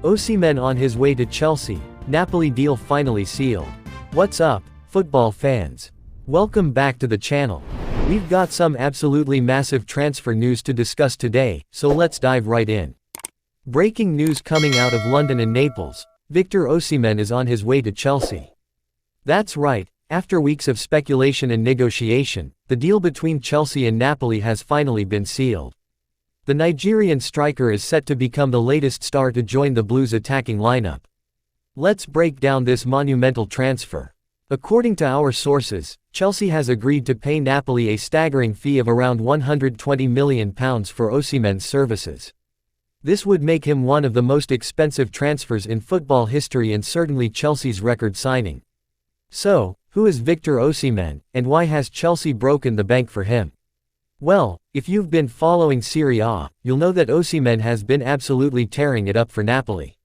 Osimhen on his way to Chelsea, Napoli deal finally sealed. What's up, football fans? Welcome back to the channel. We've got some absolutely massive transfer news to discuss today, so let's dive right in. Breaking news coming out of London and Naples: Victor Osimhen is on his way to Chelsea. That's right, after weeks of speculation and negotiation, the deal between Chelsea and Napoli has finally been sealed. The Nigerian striker is set to become the latest star to join the Blues' attacking lineup. Let's break down this monumental transfer. According to our sources, Chelsea has agreed to pay Napoli a staggering fee of around £120 million for Osimhen's services. This would make him one of the most expensive transfers in football history and certainly Chelsea's record signing. So, who is Victor Osimhen, and why has Chelsea broken the bank for him? Well, if you've been following Serie A, you'll know that Osimhen has been absolutely tearing it up for Napoli.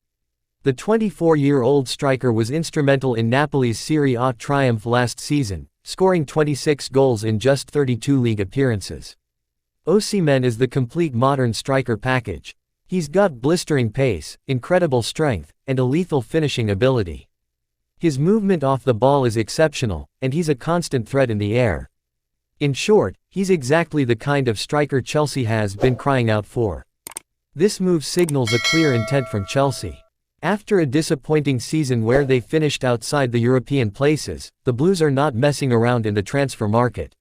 The 24-year-old striker was instrumental in Napoli's Serie A triumph last season, scoring 26 goals in just 32 league appearances. Osimhen is the complete modern striker package. He's got blistering pace, incredible strength, and a lethal finishing ability. His movement off the ball is exceptional, and he's a constant threat in the air. In short, he's exactly the kind of striker Chelsea has been crying out for. This move signals a clear intent from Chelsea. After a disappointing season where they finished outside the European places, the Blues are not messing around in the transfer market.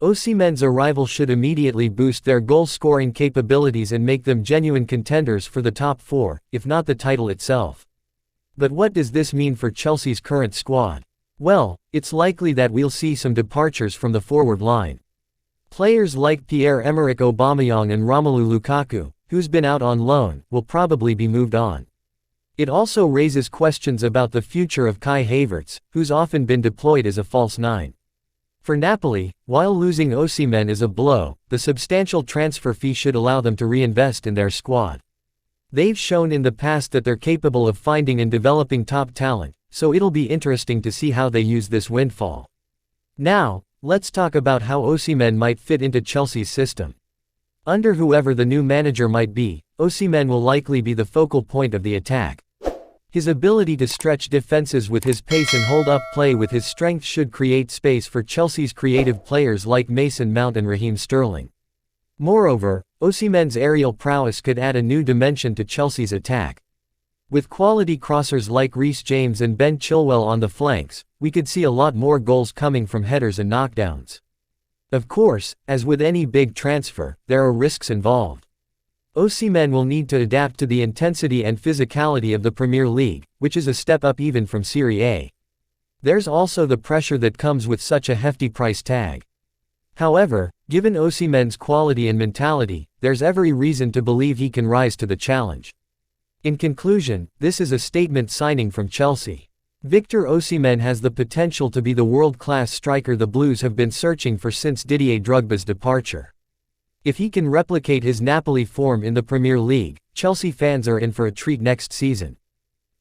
Osimhen's arrival should immediately boost their goal-scoring capabilities and make them genuine contenders for the top four, if not the title itself. But what does this mean for Chelsea's current squad? Well, it's likely that we'll see some departures from the forward line. Players like Pierre-Emerick Aubameyang and Romelu Lukaku, who's been out on loan, will probably be moved on. It also raises questions about the future of Kai Havertz, who's often been deployed as a false nine. For Napoli, while losing Osimhen is a blow, the substantial transfer fee should allow them to reinvest in their squad. They've shown in the past that they're capable of finding and developing top talent, so it'll be interesting to see how they use this windfall. Now, let's talk about how Osimhen might fit into Chelsea's system. Under whoever the new manager might be, Osimhen will likely be the focal point of the attack. His ability to stretch defenses with his pace and hold up play with his strength should create space for Chelsea's creative players like Mason Mount and Raheem Sterling. Moreover, Osimhen's aerial prowess could add a new dimension to Chelsea's attack. With quality crossers like Reece James and Ben Chilwell on the flanks, we could see a lot more goals coming from headers and knockdowns. Of course, as with any big transfer, there are risks involved. Osimhen will need to adapt to the intensity and physicality of the Premier League, which is a step up even from Serie A. There's also the pressure that comes with such a hefty price tag. However, given Osimhen's quality and mentality, there's every reason to believe he can rise to the challenge. In conclusion, this is a statement signing from Chelsea. Victor Osimhen has the potential to be the world-class striker the Blues have been searching for since Didier Drogba's departure. If he can replicate his Napoli form in the Premier League, Chelsea fans are in for a treat next season.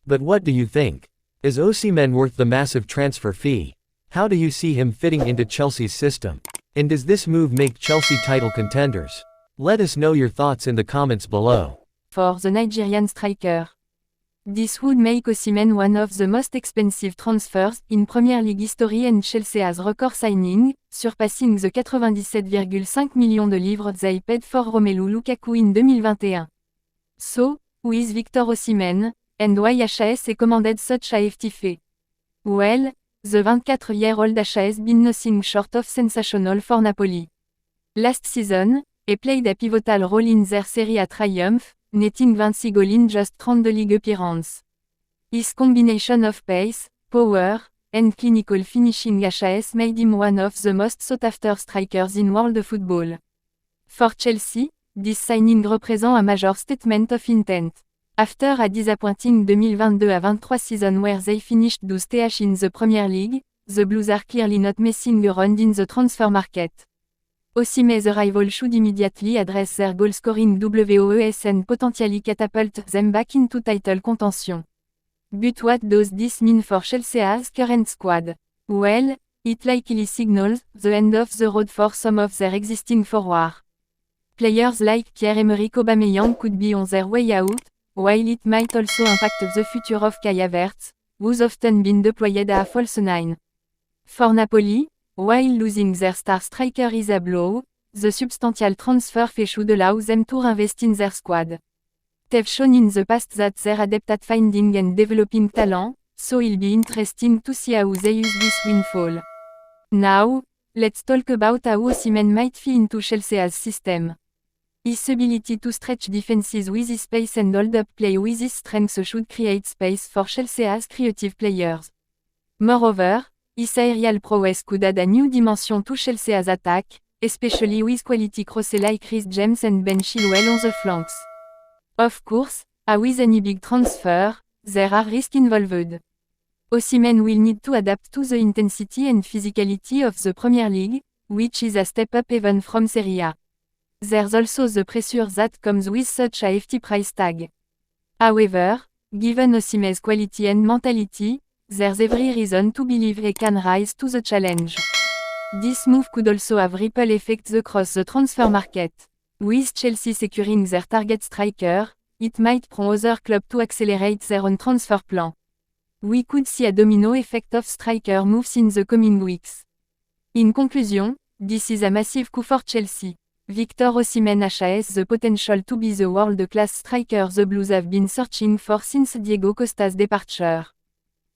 But what do you think? Is Osimhen worth the massive transfer fee? How do you see him fitting into Chelsea's system? And does this move make Chelsea title contenders? Let us know your thoughts in the comments below. For the Nigerian striker. This would make Osimhen one of the most expensive transfers in Premier League history and Chelsea has record signing, surpassing the 97,5 millions de livres they paid for Romelu Lukaku in 2021. So, who is Victor Osimhen, and why HAS commanded such a hefty fee? Well, the 24-year-old HAS been nothing short of sensational for Napoli. Last season, he played a pivotal role in their Serie A triumph, netting 26 goals in just 32 league appearances. His combination of pace, power, and clinical finishing HAS made him one of the most sought-after strikers in world football. For Chelsea, this signing represents a major statement of intent. After a disappointing 2022-23 season where they finished 12th in the Premier League, the Blues are clearly not messing around in the transfer market. Osimhen's arrival should immediately address their goal-scoring woes and potentially catapult them back into title contention. But what does this mean for Chelsea's current squad? Well, it likely signals the end of the road for some of their existing forwards. Players like Pierre-Emerick Aubameyang could be on their way out, while it might also impact the future of Kai Havertz, who's often been deployed as a false nine. For Napoli, while losing their star striker is a blow, the substantial transfer fee should allow them to invest in their squad. They've shown in the past that they're adept at finding and developing talent, so it'll be interesting to see how they use this windfall. Now, let's talk about how Osimhen might fit into Chelsea's system. His ability to stretch defenses with his pace and hold up play with his strength should create space for Chelsea's creative players. Moreover, his aerial prowess could add a new dimension to Chelsea's attack, especially with quality crosses like Chris James and Ben Chilwell on the flanks. Of course, as with any big transfer, there are risks involved. Osimhen will need to adapt to the intensity and physicality of the Premier League, which is a step up even from Serie A. There's also the pressure that comes with such a hefty price tag. However, given Osimhen's quality and mentality, there's every reason to believe he can rise to the challenge. This move could also have ripple effects across the transfer market. With Chelsea securing their target striker, it might prompt other clubs to accelerate their own transfer plan. We could see a domino effect of striker moves in the coming weeks. In conclusion, this is a massive coup for Chelsea. Victor Osimhen has the potential to be the world-class striker the Blues have been searching for since Diego Costa's departure.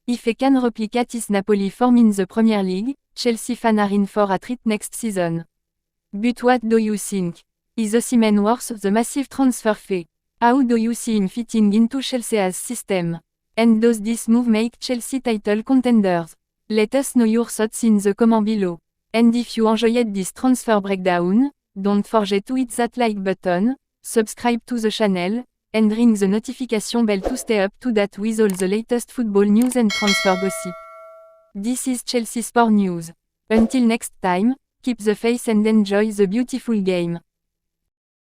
If he can replicate his Napoli form in the Premier League, Chelsea fans are in for a treat next season. But what do you think? Is Osimhen worth the massive transfer fee? How do you see him fitting into Chelsea's system? And does this move make Chelsea title contenders? Let us know your thoughts in the comments below. And if you enjoyed this transfer breakdown, don't forget to hit that like button, subscribe to the channel, and ring the notification bell to stay up to date with all the latest football news and transfer gossip. This is Chelsea Sport News. Until next time, keep the faith and enjoy the beautiful game.